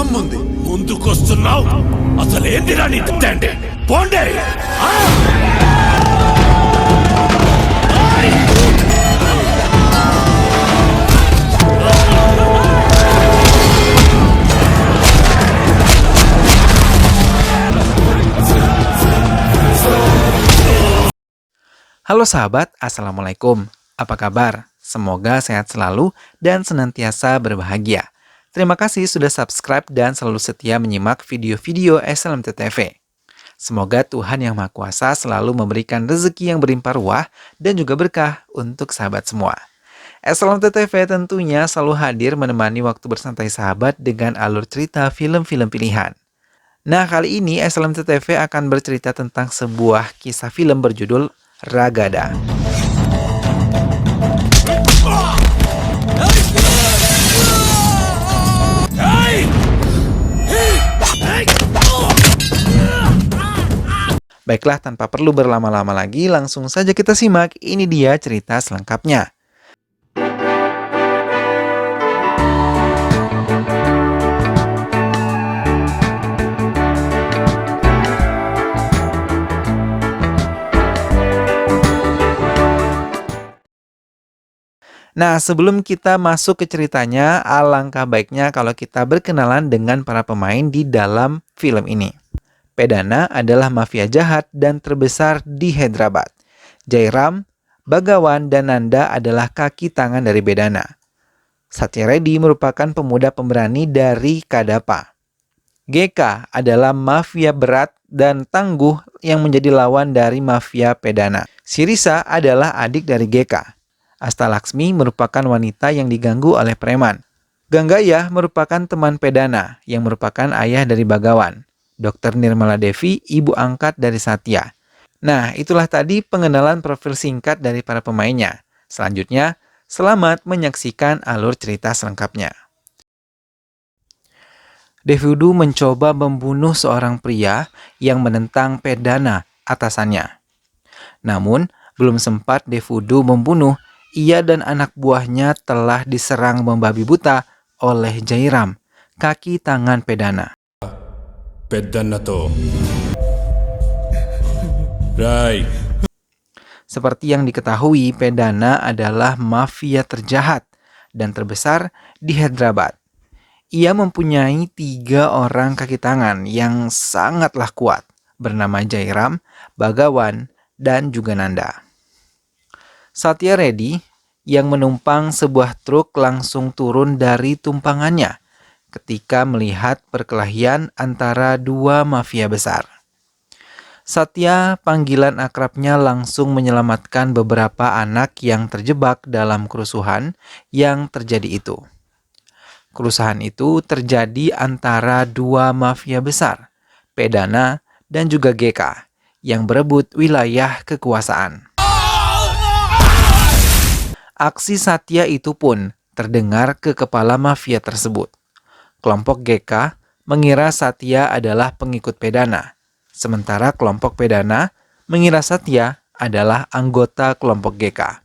దమ్ముంది. ముందుకొస్తున్నావు అసలేందిరా నీ తండ్రి పోండే Halo sahabat, Assalamualaikum. Apa kabar? Semoga sehat selalu dan senantiasa berbahagia. Terima kasih sudah subscribe dan selalu setia menyimak video-video SLMT TV. Semoga Tuhan Yang Maha Kuasa selalu memberikan rezeki yang berlimpah ruah dan juga berkah untuk sahabat semua. SLMT TV tentunya selalu hadir menemani waktu bersantai sahabat dengan alur cerita film-film pilihan. Nah, kali ini SLMT TV akan bercerita tentang sebuah kisah film berjudul Ragada. Baiklah, tanpa perlu berlama-lama lagi, langsung saja kita simak. Ini dia cerita selengkapnya. Nah, sebelum kita masuk ke ceritanya, alangkah baiknya kalau kita berkenalan dengan para pemain di dalam film ini. Pedana adalah mafia jahat dan terbesar di Hyderabad. Jairam, Bagawan, dan Nanda adalah kaki tangan dari Bedana. Satya Reddy merupakan pemuda pemberani dari Kadapa. GK adalah mafia berat dan tangguh yang menjadi lawan dari mafia Pedana. Sirisa adalah adik dari GK. Astalaksmi merupakan wanita yang diganggu oleh preman. Ganggaya merupakan teman Pedana yang merupakan ayah dari Bagawan. Dr. Nirmala Devi, ibu angkat dari Satya. Nah, itulah tadi pengenalan profil singkat dari para pemainnya. Selanjutnya, selamat menyaksikan alur cerita selengkapnya. Devudu mencoba membunuh seorang pria yang menentang Pedana, atasannya. Namun, belum sempat Devudu membunuh, ia dan anak buahnya telah diserang membabi buta oleh Jairam, kaki tangan Pedana. Pedanato Rai. Seperti yang diketahui, Pedana adalah mafia terjahat dan terbesar di Hyderabad. Ia mempunyai 3 orang kaki tangan yang sangatlah kuat, bernama Jairam, Bagawan, dan juga Nanda. Satya Reddy yang menumpang sebuah truk langsung turun dari tumpangannya ketika melihat perkelahian antara 2 mafia besar. Satya, panggilan akrabnya, langsung menyelamatkan beberapa anak yang terjebak dalam kerusuhan yang terjadi itu. Kerusuhan itu terjadi antara 2 mafia besar, Pedana dan juga GK, yang berebut wilayah kekuasaan. Aksi Satya itu pun terdengar ke kepala mafia tersebut. Kelompok GK mengira Satya adalah pengikut Pedana, sementara kelompok Pedana mengira Satya adalah anggota kelompok GK.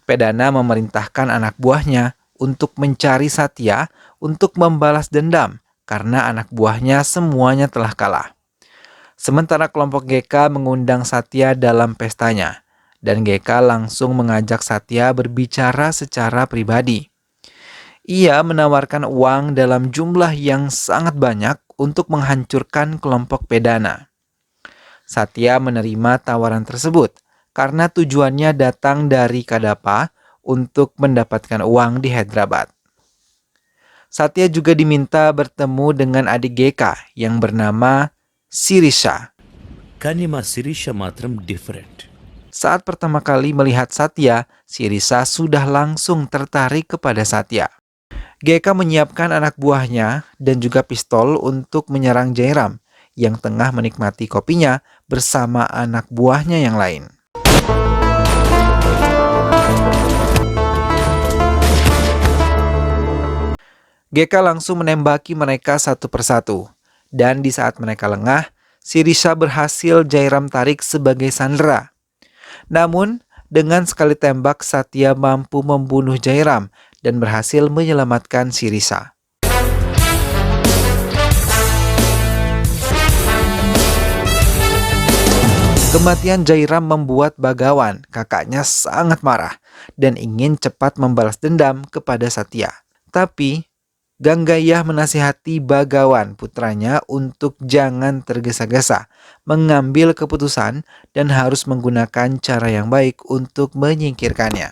Pedana memerintahkan anak buahnya untuk mencari Satya untuk membalas dendam karena anak buahnya semuanya telah kalah. Sementara kelompok GK mengundang Satya dalam pestanya, dan GK langsung mengajak Satya berbicara secara pribadi. Ia menawarkan uang dalam jumlah yang sangat banyak untuk menghancurkan kelompok Pedana. Satya menerima tawaran tersebut karena tujuannya datang dari Kadapa untuk mendapatkan uang di Hyderabad. Satya juga diminta bertemu dengan adik GK yang bernama Sirisha. Kanima Sirisha matram different. Saat pertama kali melihat Satya, Sirisa sudah langsung tertarik kepada Satya. GK menyiapkan anak buahnya dan juga pistol untuk menyerang Jairam yang tengah menikmati kopinya bersama anak buahnya yang lain. GK langsung menembaki mereka satu persatu. Dan di saat mereka lengah, Sirisa berhasil Jairam tarik sebagai sandera. Namun, dengan sekali tembak Satya mampu membunuh Jairam dan berhasil menyelamatkan Sirisa. Kematian Jairam membuat Bagawan, kakaknya, sangat marah dan ingin cepat membalas dendam kepada Satya. Tapi Ganggaya menasihati Bagawan, putranya, untuk jangan tergesa-gesa mengambil keputusan dan harus menggunakan cara yang baik untuk menyingkirkannya.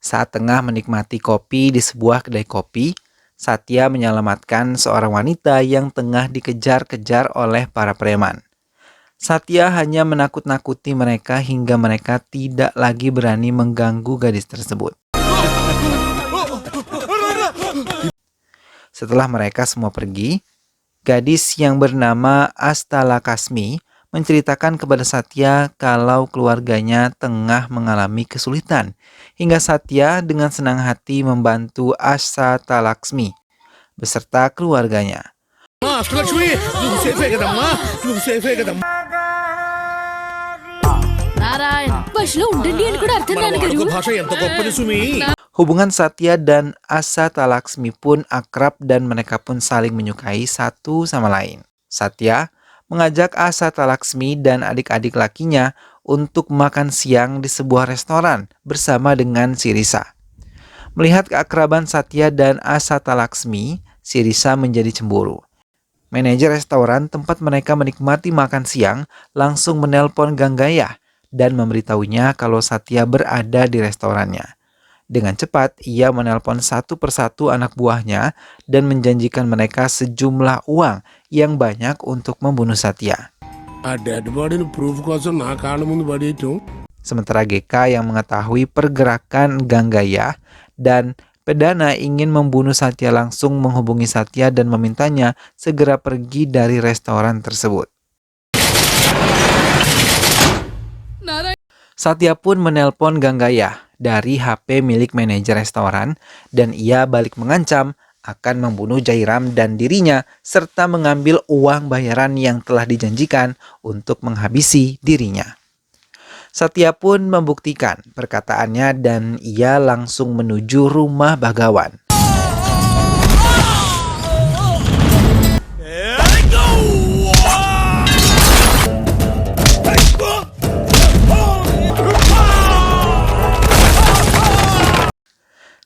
Saat tengah menikmati kopi di sebuah kedai kopi, Satya menyelamatkan seorang wanita yang tengah dikejar-kejar oleh para preman. Satya hanya menakut-nakuti mereka hingga mereka tidak lagi berani mengganggu gadis tersebut. Setelah mereka semua pergi, gadis yang bernama Astalakasmi menceritakan kepada Satya kalau keluarganya tengah mengalami kesulitan, hingga Satya dengan senang hati membantu Astalakasmi beserta keluarganya. Hubungan Satya dan Astalakasmi pun akrab dan mereka pun saling menyukai satu sama lain. Satya mengajak Astalakasmi dan adik-adik lakinya untuk makan siang di sebuah restoran bersama dengan Sirisa. Melihat keakraban Satya dan Astalakasmi, Sirisa menjadi cemburu. Manajer restoran tempat mereka menikmati makan siang langsung menelpon Ganggaya dan memberitahunya kalau Satya berada di restorannya. Dengan cepat, ia menelpon satu persatu anak buahnya dan menjanjikan mereka sejumlah uang yang banyak untuk membunuh Satya. Sementara GK yang mengetahui pergerakan Ganggaya dan Pedana ingin membunuh Satya langsung menghubungi Satya dan memintanya segera pergi dari restoran tersebut. Satya pun menelpon Ganggaya dari HP milik manajer restoran dan ia balik mengancam akan membunuh Jairam dan dirinya serta mengambil uang bayaran yang telah dijanjikan untuk menghabisi dirinya. Satya pun membuktikan perkataannya dan ia langsung menuju rumah Bagawan.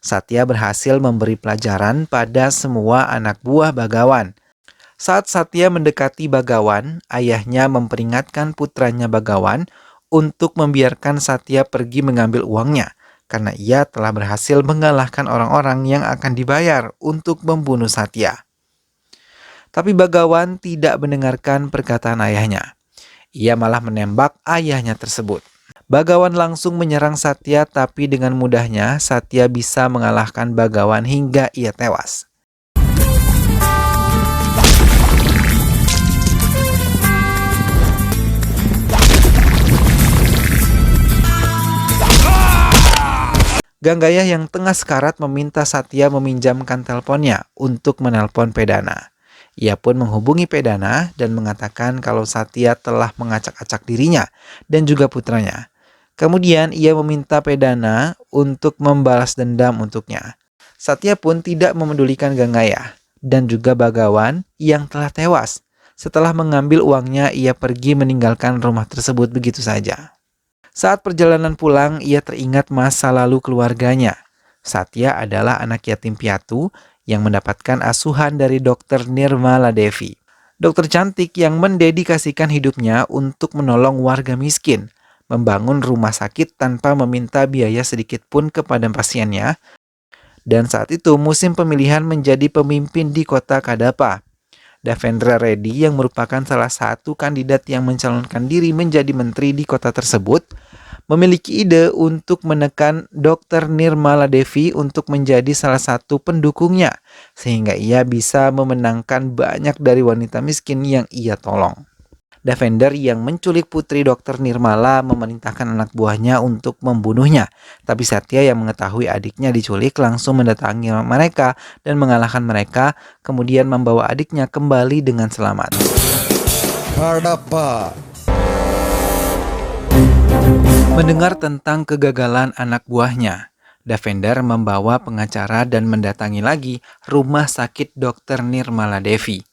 Satya berhasil memberi pelajaran pada semua anak buah Bagawan. Saat Satya mendekati Bagawan, ayahnya memperingatkan putranya Bagawan untuk membiarkan Satya pergi mengambil uangnya, karena ia telah berhasil mengalahkan orang-orang yang akan dibayar untuk membunuh Satya. Tapi Bagawan tidak mendengarkan perkataan ayahnya. Ia malah menembak ayahnya tersebut. Bagawan langsung menyerang Satya, tapi dengan mudahnya Satya bisa mengalahkan Bagawan hingga ia tewas. Ganggaya yang tengah sekarat meminta Satya meminjamkan teleponnya untuk menelpon Pedana. Ia pun menghubungi Pedana dan mengatakan kalau Satya telah mengacak-acak dirinya dan juga putranya. Kemudian ia meminta Pedana untuk membalas dendam untuknya. Satya pun tidak memedulikan Ganggaya dan juga Bagawan yang telah tewas. Setelah mengambil uangnya, ia pergi meninggalkan rumah tersebut begitu saja. Saat perjalanan pulang, ia teringat masa lalu keluarganya. Satya adalah anak yatim piatu yang mendapatkan asuhan dari Dr. Nirmala Devi. Dokter cantik yang mendedikasikan hidupnya untuk menolong warga miskin, membangun rumah sakit tanpa meminta biaya sedikit pun kepada pasiennya. Dan saat itu musim pemilihan menjadi pemimpin di kota Kadapa. Devendra Reddy yang merupakan salah satu kandidat yang mencalonkan diri menjadi menteri di kota tersebut, memiliki ide untuk menekan Dr. Nirmala Devi untuk menjadi salah satu pendukungnya, sehingga ia bisa memenangkan banyak dari wanita miskin yang ia tolong. Devender yang menculik putri Dr. Nirmala memerintahkan anak buahnya untuk membunuhnya. Tapi Satya yang mengetahui adiknya diculik langsung mendatangi mereka dan mengalahkan mereka, kemudian membawa adiknya kembali dengan selamat. Mendengar tentang kegagalan anak buahnya, Devender membawa pengacara dan mendatangi lagi rumah sakit Dr. Nirmala Devi.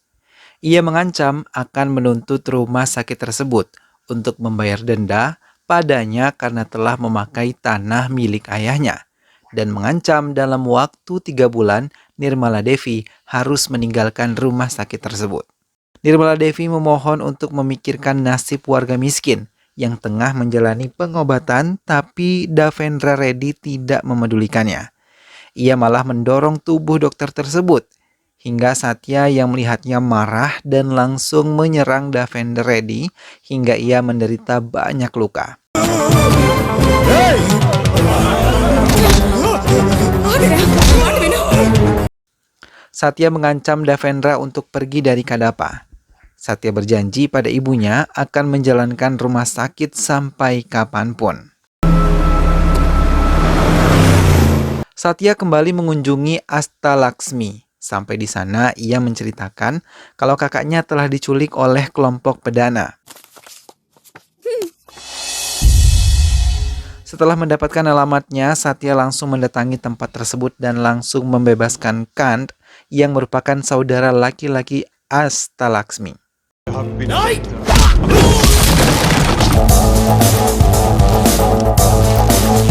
Ia mengancam akan menuntut rumah sakit tersebut untuk membayar denda padanya karena telah memakai tanah milik ayahnya dan mengancam dalam waktu 3 bulan Nirmala Devi harus meninggalkan rumah sakit tersebut. Nirmala Devi memohon untuk memikirkan nasib warga miskin yang tengah menjalani pengobatan, tapi Davendra Reddy tidak memedulikannya. Ia malah mendorong tubuh dokter tersebut, hingga Satya yang melihatnya marah dan langsung menyerang Davendra Reddy hingga ia menderita banyak luka. Satya mengancam Davendra untuk pergi dari Kadapa. Satya berjanji pada ibunya akan menjalankan rumah sakit sampai kapanpun. Satya kembali mengunjungi Astalaksmi. Sampai di sana ia menceritakan kalau kakaknya telah diculik oleh kelompok pedana. Setelah mendapatkan alamatnya, Satya langsung mendatangi tempat tersebut dan langsung membebaskan Kant yang merupakan saudara laki-laki Astalaksmi.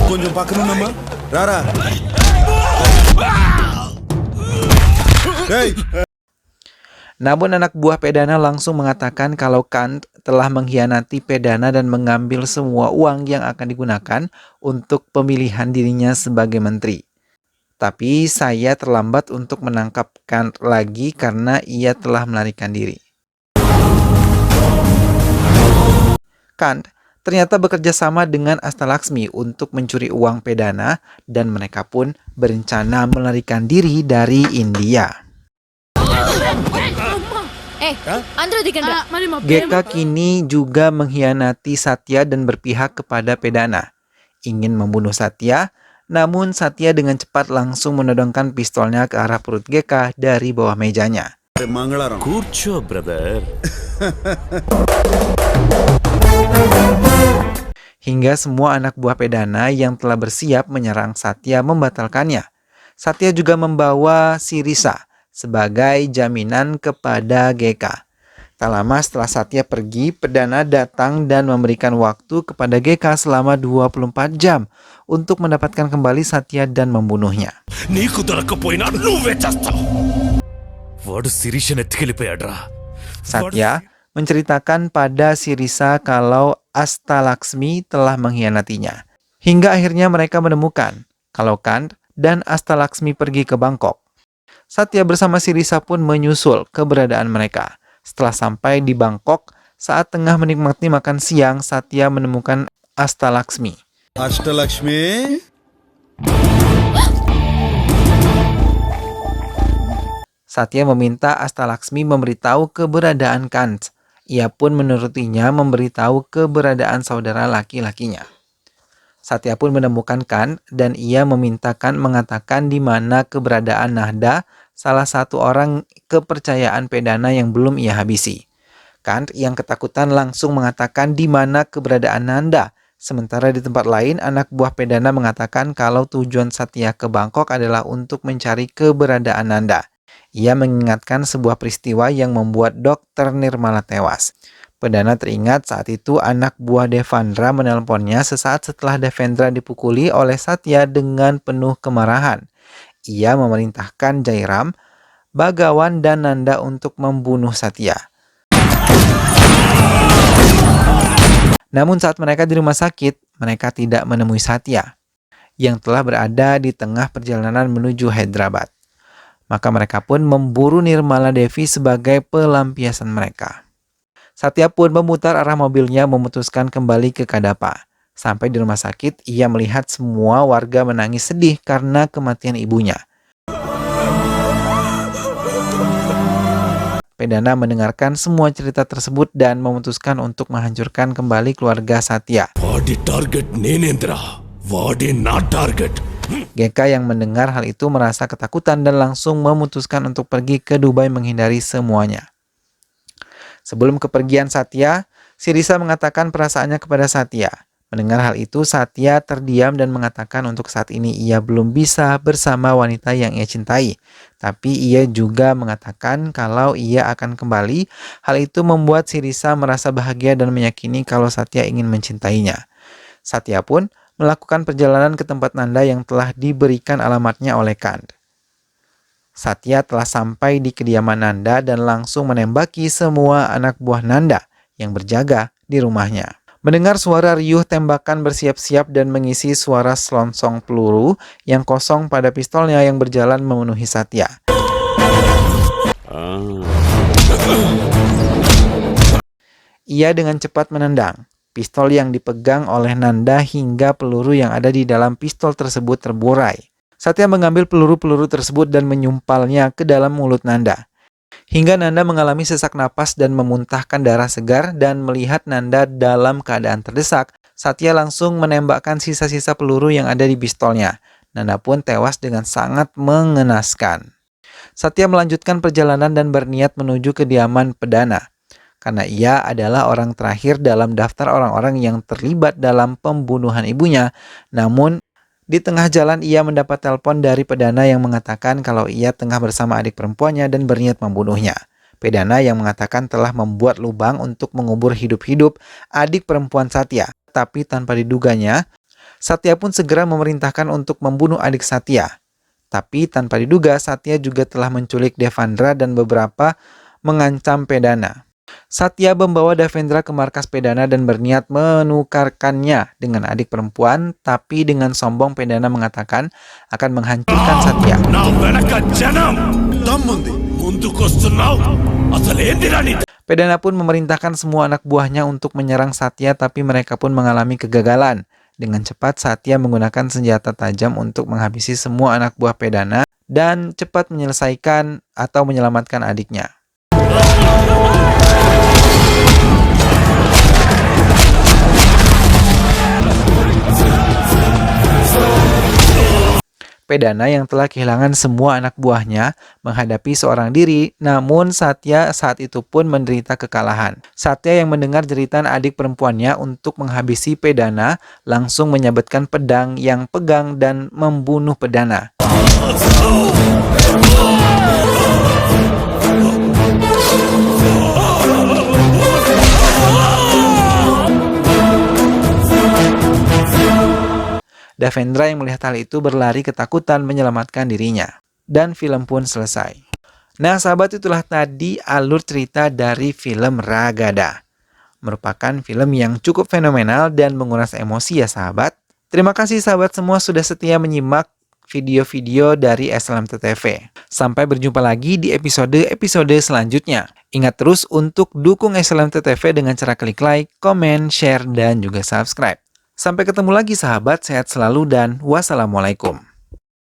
కొంచెం పక్కన ఉన్నమ్మా రారా Namun anak buah Pedana langsung mengatakan kalau Kant telah mengkhianati Pedana dan mengambil semua uang yang akan digunakan untuk pemilihan dirinya sebagai menteri. Tapi saya terlambat untuk menangkap Kant lagi karena ia telah melarikan diri. Kant ternyata bekerja sama dengan Astalaksmi untuk mencuri uang Pedana dan mereka pun berencana melarikan diri dari India. Geka kini juga mengkhianati Satya dan berpihak kepada Pedana. Ingin membunuh Satya, namun Satya dengan cepat langsung menodongkan pistolnya ke arah perut Geka dari bawah mejanya. కూర్చో brother. Hingga semua anak buah Pedana yang telah bersiap menyerang Satya membatalkannya. Satya juga membawa Sirisa sebagai jaminan kepada Geka. Tak lama setelah Satya pergi, Pedana datang dan memberikan waktu kepada Geka selama 24 jam untuk mendapatkan kembali Satya dan membunuhnya. నీకు దొరకపోయినా నువ్వే చేస్తావు. వాడు శిరీషను ఎత్తుకెళ్ళిపోయాడ్రా. Satya menceritakan pada Sirisa kalau Astalaksmi telah mengkhianatinya. Hingga akhirnya mereka menemukan kalau Kant dan Astalaksmi pergi ke Bangkok. Satya bersama Sirisa pun menyusul keberadaan mereka. Setelah sampai di Bangkok, saat tengah menikmati makan siang, Satya menemukan Astalaksmi. Ashtalakshmi Satya meminta Astalaksmi memberitahu keberadaan Kant. Ia pun menurutinya memberitahu keberadaan saudara laki-lakinya. Satya pun menemukan Kant dan ia meminta Kant mengatakan di mana keberadaan Nahda, salah satu orang kepercayaan Pedana yang belum ia habisi. Kant yang ketakutan langsung mengatakan di mana keberadaan Nanda. Sementara di tempat lain, anak buah Pedana mengatakan kalau tujuan Satya ke Bangkok adalah untuk mencari keberadaan Nanda. Ia mengingatkan sebuah peristiwa yang membuat Dr. Nirmala tewas. Pedana teringat saat itu anak buah Devendra menelponnya sesaat setelah Devendra dipukuli oleh Satya dengan penuh kemarahan. Ia memerintahkan Jairam, Bagawan, dan Nanda untuk membunuh Satya. Namun saat mereka di rumah sakit, mereka tidak menemui Satya yang telah berada di tengah perjalanan menuju Hyderabad. Maka mereka pun memburu Nirmala Devi sebagai pelampiasan mereka. Satya pun memutar arah mobilnya memutuskan kembali ke Kadapa. Sampai di rumah sakit, ia melihat semua warga menangis sedih karena kematian ibunya. Pedana mendengarkan semua cerita tersebut dan memutuskan untuk menghancurkan kembali keluarga Satya. వాడి టార్గెట్ నేనేంద్రా, వాడి నా target. Geka yang mendengar hal itu merasa ketakutan dan langsung memutuskan untuk pergi ke Dubai menghindari semuanya. Sebelum kepergian Satya, Sirisa mengatakan perasaannya kepada Satya. Mendengar hal itu, Satya terdiam dan mengatakan untuk saat ini ia belum bisa bersama wanita yang ia cintai. Tapi ia juga mengatakan kalau ia akan kembali. Hal itu membuat si Risa merasa bahagia dan meyakini kalau Satya ingin mencintainya. Satya pun melakukan perjalanan ke tempat Nanda yang telah diberikan alamatnya oleh Kand. Satya telah sampai di kediaman Nanda dan langsung menembaki semua anak buah Nanda yang berjaga di rumahnya. Mendengar suara riuh tembakan bersiap-siap dan mengisi suara selongsong peluru yang kosong pada pistolnya yang berjalan memenuhi Satya. Ia dengan cepat menendang pistol yang dipegang oleh Nanda hingga peluru yang ada di dalam pistol tersebut terburai. Satya mengambil peluru-peluru tersebut dan menyumpalnya ke dalam mulut Nanda. Hingga Nanda mengalami sesak napas dan memuntahkan darah segar, dan melihat Nanda dalam keadaan terdesak, Satya langsung menembakkan sisa-sisa peluru yang ada di pistolnya. Nanda pun tewas dengan sangat mengenaskan. Satya melanjutkan perjalanan dan berniat menuju kediaman Pedana, karena ia adalah orang terakhir dalam daftar orang-orang yang terlibat dalam pembunuhan ibunya. Namun, di tengah jalan ia mendapat telepon dari Pedana yang mengatakan kalau ia tengah bersama adik perempuannya dan berniat membunuhnya. Pedana yang mengatakan telah membuat lubang untuk mengubur hidup-hidup adik perempuan Satya. Tapi tanpa diduganya, Satya pun segera memerintahkan untuk membunuh adik Satya. Tapi tanpa diduga, Satya juga telah menculik Devendra dan beberapa mengancam Pedana. Satya membawa Devendra ke markas Pedana dan berniat menukarkannya dengan adik perempuan, tapi dengan sombong Pedana mengatakan akan menghancurkan Satya. Pedana pun memerintahkan semua anak buahnya untuk menyerang Satya, tapi mereka pun mengalami kegagalan. Dengan cepat Satya menggunakan senjata tajam untuk menghabisi semua anak buah Pedana dan cepat menyelesaikan atau menyelamatkan adiknya. Pedana yang telah kehilangan semua anak buahnya menghadapi seorang diri, namun Satya saat itu pun menderita kekalahan. Satya yang mendengar jeritan adik perempuannya untuk menghabisi Pedana langsung menyabetkan pedang yang pegang dan membunuh Pedana. Devendra yang melihat hal itu berlari ketakutan menyelamatkan dirinya. Dan film pun selesai. Nah sahabat, itulah tadi alur cerita dari film Ragada. Merupakan film yang cukup fenomenal dan menguras emosi ya sahabat. Terima kasih sahabat semua sudah setia menyimak video-video dari SLMT TV. Sampai berjumpa lagi di episode-episode selanjutnya. Ingat terus untuk dukung SLMT TV dengan cara klik like, komen, share, dan juga subscribe. Sampai ketemu lagi sahabat, sehat selalu dan wassalamualaikum.